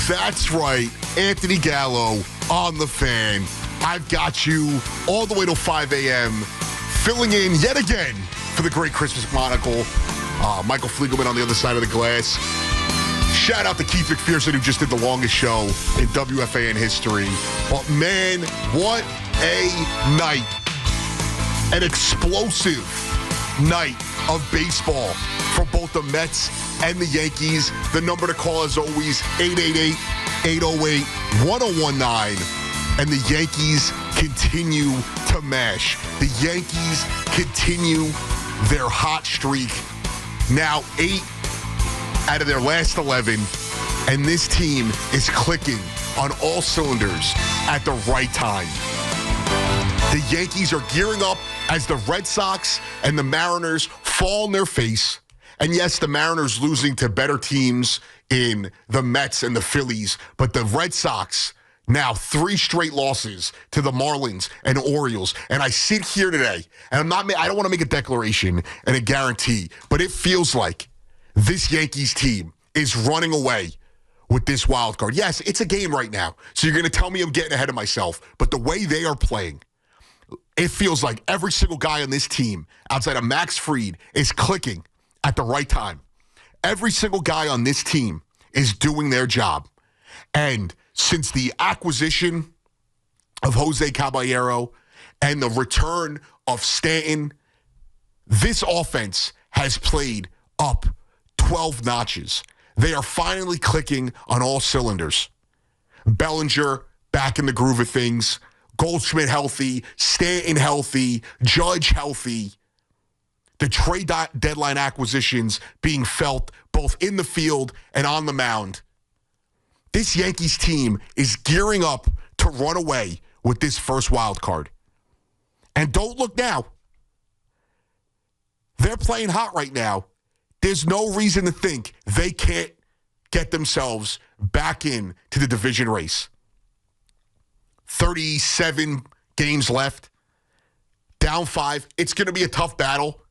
That's right, Anthony Gallo on the Fan. I've got you all the way till 5 a.m. filling in yet again for the Great Christmas Monocle. Michael Fliegelman on the other side of the glass. Shout out to Keith McPherson, who just did the longest show in WFAN history. But man, what a night. An explosive night of baseball for both the Mets and the Yankees. The number to call is always 888-808-1019. And the Yankees continue to mash. The Yankees continue their hot streak. Now 8 out of their last 11. And this team is clicking on all cylinders at the right time. The Yankees are gearing up as the Red Sox and the Mariners fall on their face. And yes, the Mariners losing to better teams in the Mets and the Phillies. But the Red Sox, now 3 straight losses to the Marlins and Orioles. And I sit here today, and I don't want to make a declaration and a guarantee, but it feels like this Yankees team is running away with this wild card. Yes, it's a game right now, so you're going to tell me I'm getting ahead of myself. But the way they are playing, it feels like every single guy on this team, outside of Max Fried, is clicking at the right time. Every single guy on this team is doing their job. And since the acquisition of Jose Caballero and the return of Stanton, this offense has played up 12 notches. They are finally clicking on all cylinders. Bellinger back in the groove of things. Goldschmidt healthy. Stanton healthy. Judge healthy. The trade deadline acquisitions being felt both in the field and on the mound. This Yankees team is gearing up to run away with this first wild card. And don't look now. They're playing hot right now. There's no reason to think they can't get themselves back in to the division race. 37 games left. Down 5. It's going to be a tough battle,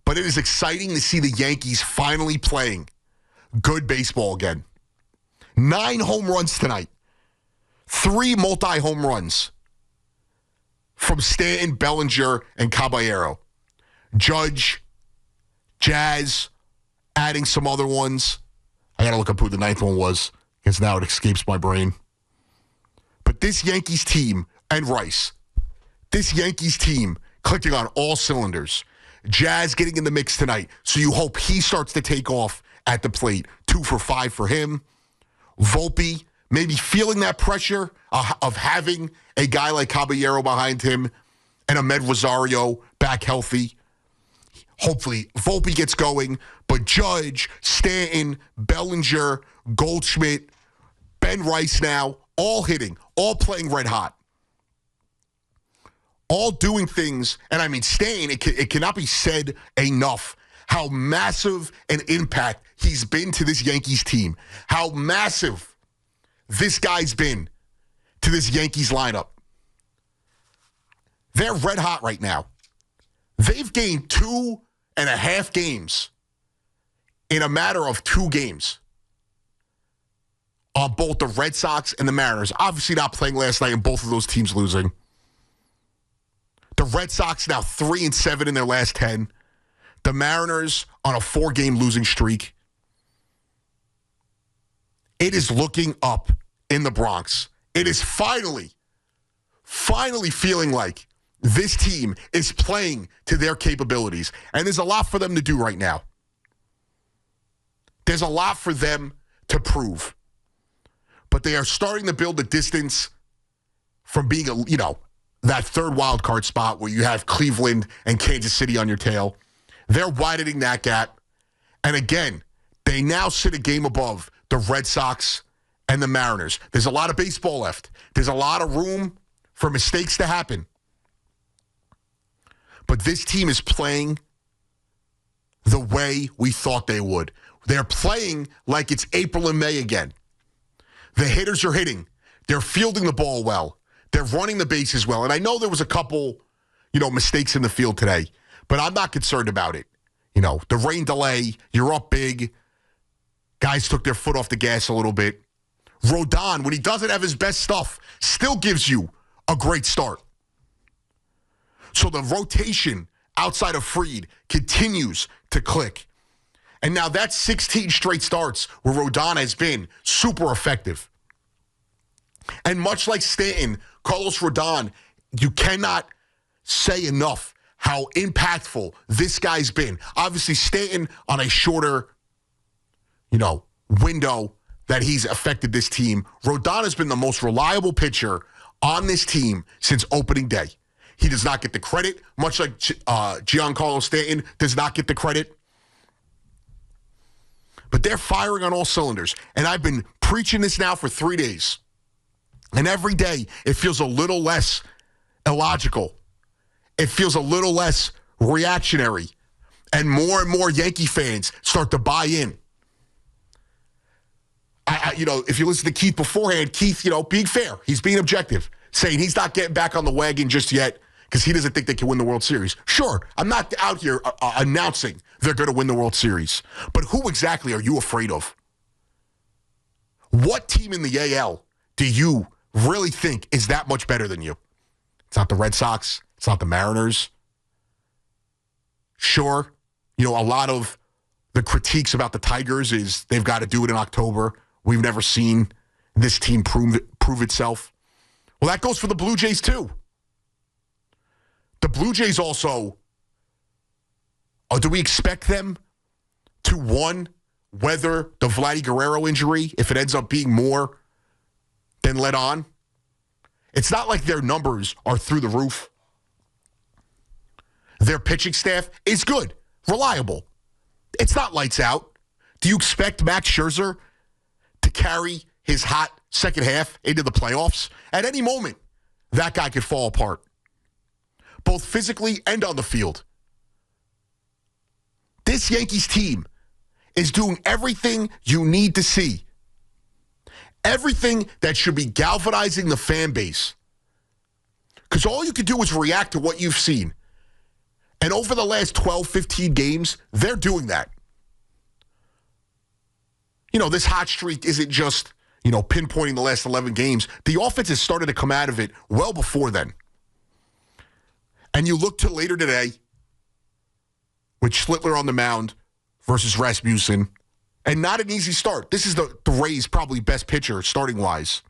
but it is exciting to see the Yankees finally playing good baseball again. 9 home runs tonight. 3 multi-home runs from Stanton, Bellinger, and Caballero. Judge, Jazz, adding some other ones. I got to look up who the 9th one was, because now it escapes my brain. But this Yankees team, and Rice, this Yankees team clicking on all cylinders. Jazz getting in the mix tonight, so you hope he starts to take off at the plate. 2 for 5 for him. Volpe maybe feeling that pressure of having a guy like Caballero behind him and Ahmed Rosario back healthy. Hopefully, Volpe gets going, but Judge, Stanton, Bellinger, Goldschmidt, Ben Rice now, all hitting, all playing red hot. All doing things, and I mean, Stanton, it cannot be said enough how massive an impact he's been to this Yankees team. How massive this guy's been to this Yankees lineup. They're red hot right now. They've gained 2.5 games in a matter of 2 games on both the Red Sox and the Mariners. Obviously not playing last night and both of those teams losing. The Red Sox now 3-7 in their last 10. The Mariners on a 4-game losing streak. It is looking up in the Bronx. It is finally feeling like this team is playing to their capabilities. And there's a lot for them to do right now. There's a lot for them to prove. But they are starting to build the distance from being, that third wild card spot where you have Cleveland and Kansas City on your tail. They're widening that gap. And again, they now sit a game above the Red Sox and the Mariners. There's a lot of baseball left. There's a lot of room for mistakes to happen. But this team is playing the way we thought they would. They're playing like it's April and May again. The hitters are hitting. They're fielding the ball well. They're running the bases well. And I know there was a couple, mistakes in the field today, but I'm not concerned about it. The rain delay, you're up big. Guys took their foot off the gas a little bit. Rodon, when he doesn't have his best stuff, still gives you a great start. So the rotation outside of Fried continues to click. And now that's 16 straight starts where Rodon has been super effective. And much like Stanton, Carlos Rodon, you cannot say enough how impactful this guy's been. Obviously, Stanton on a shorter, window that he's affected this team. Rodon has been the most reliable pitcher on this team since opening day. He does not get the credit, much like Giancarlo Stanton does not get the credit. But they're firing on all cylinders. And I've been preaching this now for 3 days. And every day, it feels a little less illogical. It feels a little less reactionary. And more Yankee fans start to buy in. If you listen to Keith beforehand, Keith, being fair, he's being objective, saying he's not getting back on the wagon just yet because he doesn't think they can win the World Series. Sure, I'm not out here announcing they're going to win the World Series. But who exactly are you afraid of? What team in the AL do you really think is that much better than you? It's not the Red Sox. It's not the Mariners. Sure, a lot of the critiques about the Tigers is they've got to do it in October. We've never seen this team prove itself. Well, that goes for the Blue Jays, too. The Blue Jays also, do we expect them to, weather the Vladdy Guerrero injury if it ends up being more than let on? It's not like their numbers are through the roof. Their pitching staff is good, reliable. It's not lights out. Do you expect Max Scherzer to carry his hot second half into the playoffs? At any moment, that guy could fall apart, both physically and on the field. This Yankees team is doing everything you need to see. Everything that should be galvanizing the fan base. Because all you can do is react to what you've seen. And over the last 12, 15 games, they're doing that. This hot streak isn't just, pinpointing the last 11 games. The offense has started to come out of it well before then. And you look to later today with Schlittler on the mound versus Rasmussen. And not an easy start. This is the Rays' probably best pitcher starting-wise.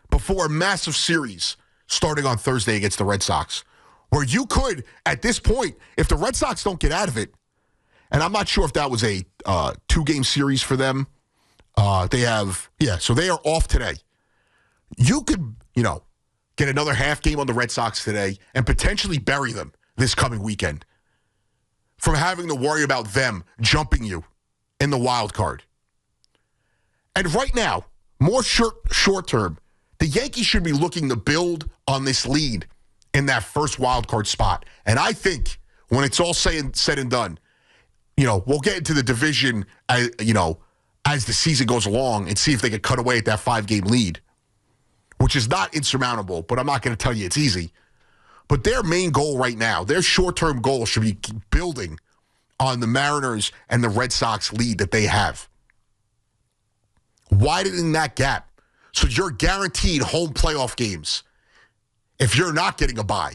Before a massive series starting on Thursday against the Red Sox. Where you could, at this point, if the Red Sox don't get out of it, and I'm not sure if that was a 2-game series for them. So they are off today. You could, get another half game on the Red Sox today and potentially bury them this coming weekend from having to worry about them jumping you in the wild card. And right now, more short term, the Yankees should be looking to build on this lead in that first wild card spot. And I think when it's all said and done, we'll get into the division, as the season goes along and see if they can cut away at that 5-game lead, which is not insurmountable, but I'm not going to tell you it's easy. But their main goal right now, their short-term goal should be building on the Mariners and the Red Sox lead that they have. Widening that gap so you're guaranteed home playoff games. If you're not getting a bye,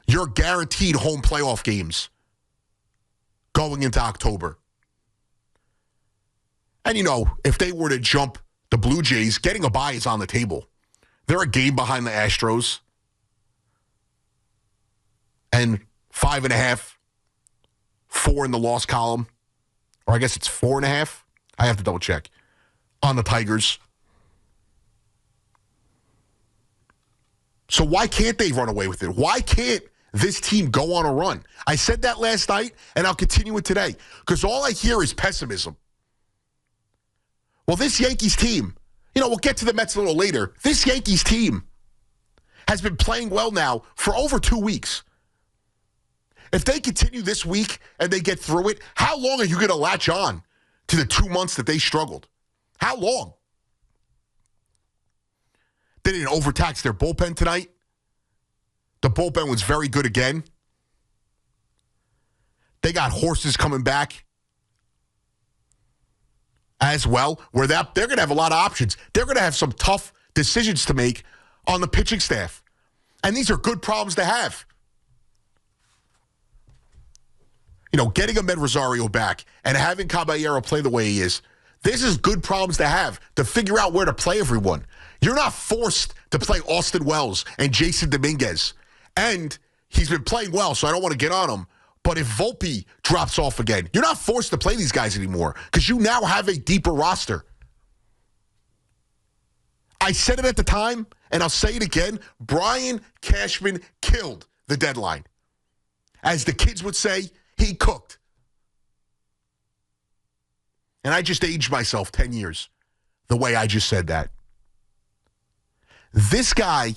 you're guaranteed home playoff games going into October. And, if they were to jump the Blue Jays, getting a bye is on the table. They're a game behind the Astros. And 5.5, 4 in the loss column. Or I guess it's 4.5. I have to double check. On the Tigers. So why can't they run away with it? Why can't this team go on a run? I said that last night, and I'll continue it today. Because all I hear is pessimism. Well, this Yankees team, we'll get to the Mets a little later. This Yankees team has been playing well now for over 2 weeks. If they continue this week and they get through it, how long are you going to latch on to the 2 months that they struggled? How long? They didn't overtax their bullpen tonight. The bullpen was very good again. They got horses coming back as well, where they're going to have a lot of options. They're going to have some tough decisions to make on the pitching staff. And these are good problems to have. Getting Ahmed Rosario back and having Caballero play the way he is, this is good problems to have, to figure out where to play everyone. You're not forced to play Austin Wells and Jason Dominguez. And he's been playing well, so I don't want to get on him. But if Volpe drops off again, you're not forced to play these guys anymore because you now have a deeper roster. I said it at the time, and I'll say it again. Brian Cashman killed the deadline. As the kids would say, he cooked. And I just aged myself 10 years the way I just said that. This guy,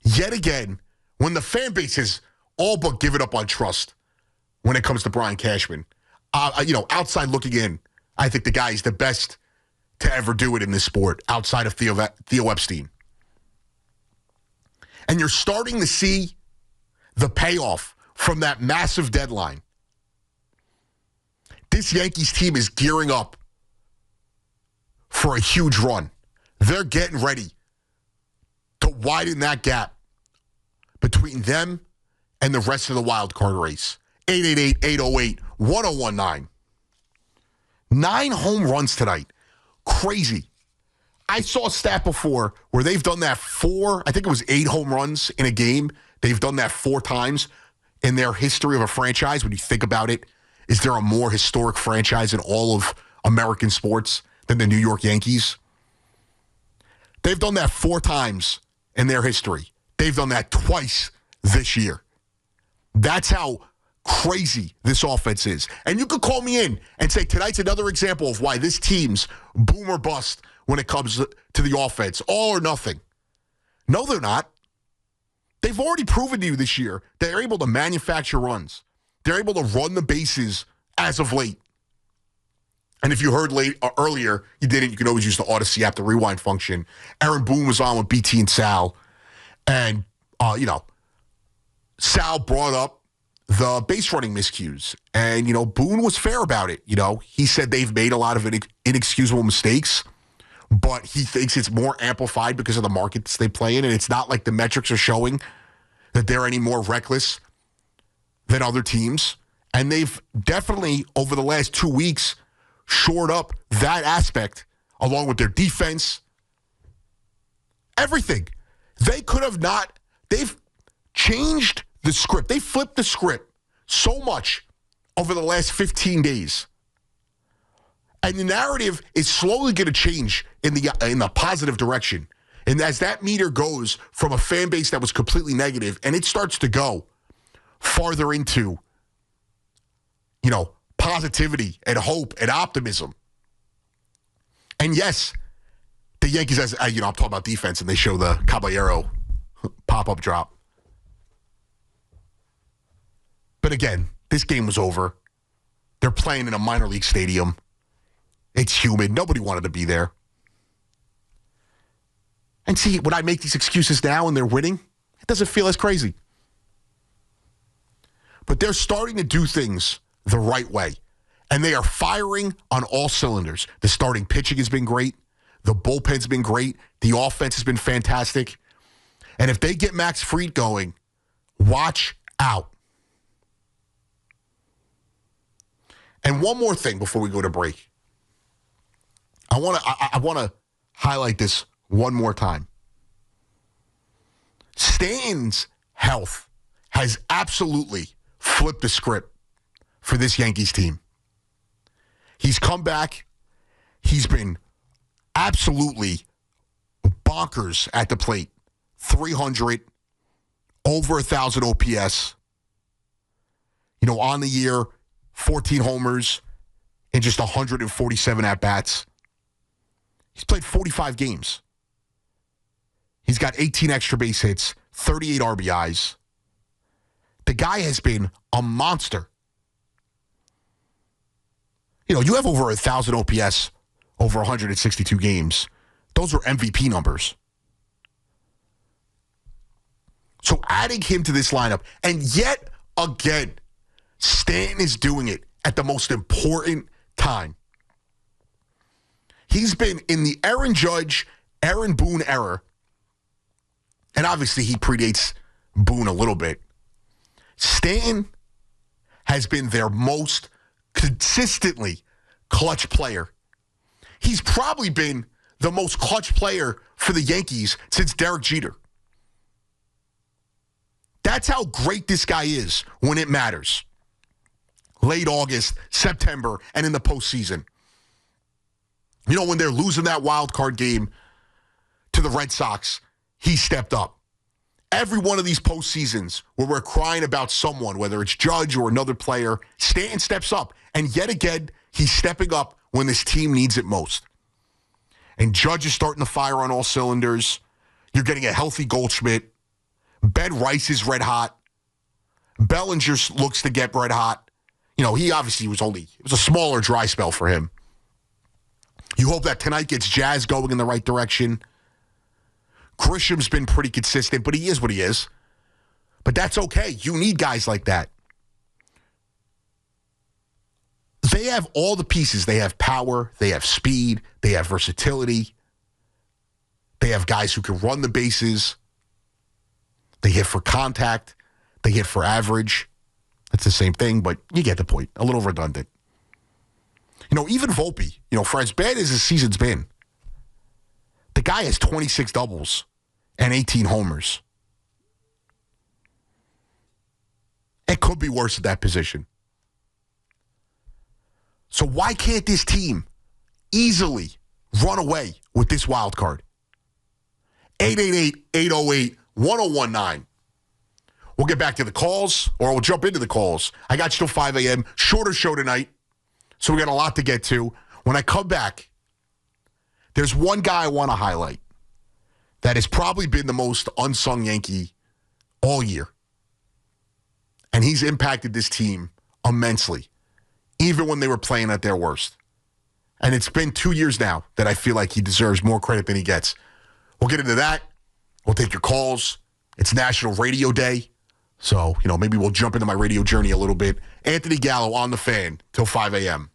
yet again, when the fan base has all but given up on trust when it comes to Brian Cashman, outside looking in, I think the guy is the best to ever do it in this sport outside of Theo Epstein. And you're starting to see the payoff from that massive deadline. This Yankees team is gearing up for a huge run. They're getting ready to widen that gap between them and the rest of the wild card race. 888-808-1019. 9 home runs tonight. Crazy. I saw a stat before where they've done that 8 home runs in a game. They've done that 4 times in their history of a franchise. When you think about it, is there a more historic franchise in all of American sports than the New York Yankees? They've done that 4 times in their history. They've done that twice this year. That's how crazy this offense is. And you could call me in and say tonight's another example of why this team's boom or bust when it comes to the offense. All or nothing. No, they're not. They've already proven to you this year that they're able to manufacture runs. They're able to run the bases as of late. And if you heard earlier, you didn't, you can always use the Odyssey app, the rewind function. Aaron Boone was on with BT and Sal. And, Sal brought up the base running miscues. And, Boone was fair about it. He said they've made a lot of inexcusable mistakes, but he thinks it's more amplified because of the markets they play in. And it's not like the metrics are showing that they're any more reckless than other teams. And they've definitely, over the last 2 weeks, shored up that aspect along with their defense. Everything. They could have not. They've changed the script. They flipped the script so much over the last 15 days. And the narrative is slowly going to change in the positive direction. And as that meter goes from a fan base that was completely negative, and it starts to go farther into, positivity and hope and optimism. And yes, the Yankees, I'm talking about defense, and they show the Caballero pop-up drop. But again, this game was over. They're playing in a minor league stadium. It's humid. Nobody wanted to be there. And see, when I make these excuses now and they're winning, it doesn't feel as crazy. But they're starting to do things the right way. And they are firing on all cylinders. The starting pitching has been great. The bullpen's been great. The offense has been fantastic. And if they get Max Fried going, watch out. And one more thing before we go to break. I want to highlight this one more time. Stanton's health has absolutely flipped the script for this Yankees team. He's come back. He's been absolutely bonkers at the plate. 300, over 1,000 OPS. On the year, 14 homers in just 147 at-bats. He's played 45 games. He's got 18 extra base hits, 38 RBIs. The guy has been a monster. You have over 1,000 OPS over 162 games. Those are MVP numbers. So adding him to this lineup, and yet again, Stanton is doing it at the most important time. He's been in the Aaron Judge, Aaron Boone era, and obviously he predates Boone a little bit. Stanton has been their most consistently clutch player. He's probably been the most clutch player for the Yankees since Derek Jeter. That's how great this guy is when it matters. Late August, September, and in the postseason. You know, when they're losing that wild card game to the Red Sox, he stepped up. Every one of these postseasons where we're crying about someone, whether it's Judge or another player, Stanton steps up. And yet again, he's stepping up when this team needs it most. And Judge is starting to fire on all cylinders. You're getting a healthy Goldschmidt. Ben Rice is red hot. Bellinger looks to get red hot. You know, he obviously it was a smaller dry spell for him. You hope that tonight gets Jazz going in the right direction. Grisham's been pretty consistent, but he is what he is. But that's okay. You need guys like that. They have all the pieces. They have power. They have speed. They have versatility. They have guys who can run the bases. They hit for contact. They hit for average. That's the same thing, but you get the point. A little redundant. You know, even Volpe, you know, for as bad as his season's been, the guy has 26 doubles and 18 homers. It could be worse at that position. So why can't this team easily run away with this wild card? 888-808-1019. We'll get back to the calls, or we'll jump into the calls. I got you till 5 a.m. Shorter show tonight, so we got a lot to get to. When I come back, there's one guy I want to highlight that has probably been the most unsung Yankee all year. And he's impacted this team immensely, even when they were playing at their worst. And it's been 2 years now that I feel like he deserves more credit than he gets. We'll get into that. We'll take your calls. It's National Radio Day. So, you know, maybe we'll jump into my radio journey a little bit. Anthony Gallo on the Fan till 5 a.m.